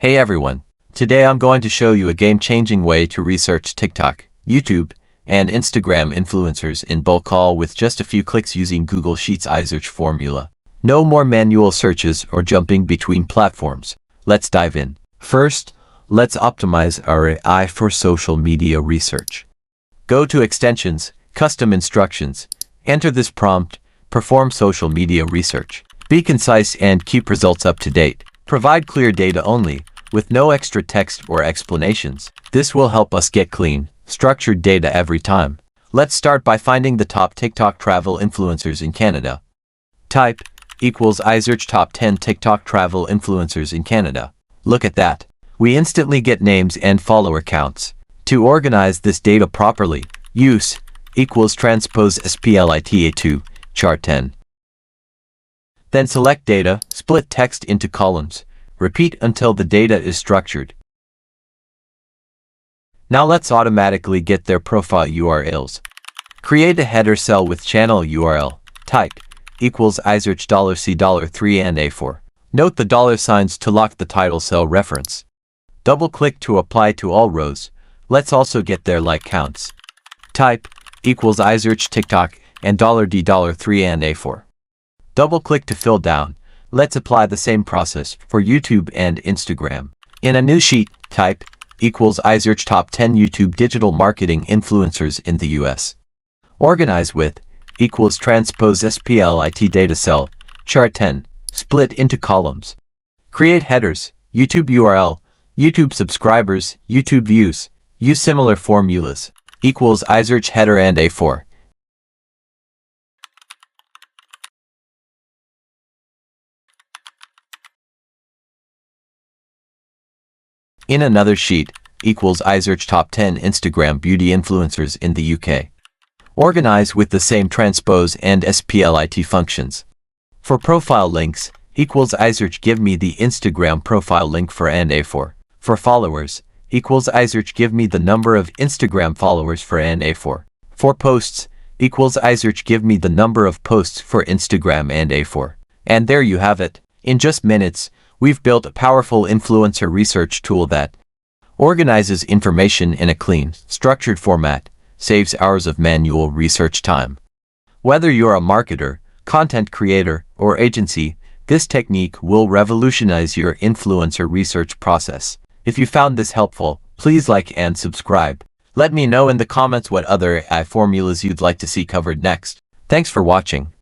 Hey everyone, today I'm going to show you a game-changing way to research TikTok, YouTube, and Instagram influencers in bulk all with just a few clicks using Google Sheets iSearch formula. No more manual searches or jumping between platforms. Let's dive in. First, let's optimize our AI for social media research. Go to Extensions, Custom Instructions, enter this prompt, perform social media research. Be concise and keep results up to date. Provide clear data only, with no extra text or explanations. This will help us get clean, structured data every time. Let's start by finding the top TikTok travel influencers in Canada. Type equals iSearch top 10 TikTok travel influencers in Canada. Look at that. We instantly get names and follower counts. To organize this data properly, use equals transpose SPLITA2, chart 10. Then select data, split text into columns. Repeat until the data is structured. Now let's automatically get their profile URLs. Create a header cell with channel URL. Type equals iSearch $C$3 and A4. Note the dollar signs to lock the title cell reference. Double-click to apply to all rows. Let's also get their like counts. Type equals iSearch TikTok and $D$3 and A4. Double-click to fill down. Let's apply the same process for YouTube and Instagram. In a new sheet, type equals iSearch top 10 YouTube digital marketing influencers in the US. Organize with equals transpose SPLIT data cell, chart 10, split into columns. Create headers, YouTube URL, YouTube subscribers, YouTube views. Use similar formulas. Equals iSearch header and A4. In another sheet, equals iSearch top 10 Instagram beauty influencers in the UK. Organize with the same transpose and SPLIT functions. For profile links, equals iSearch give me the Instagram profile link for and A4. For followers, equals iSearch give me the number of Instagram followers for and A4. For posts, equals iSearch give me the number of posts for Instagram and A4. And there you have it. In just minutes, we've built a powerful influencer research tool that organizes information in a clean, structured format, saves hours of manual research time. Whether you're a marketer, content creator, or agency, this technique will revolutionize your influencer research process. If you found this helpful, please like and subscribe. Let me know in the comments what other AI formulas you'd like to see covered next. Thanks for watching.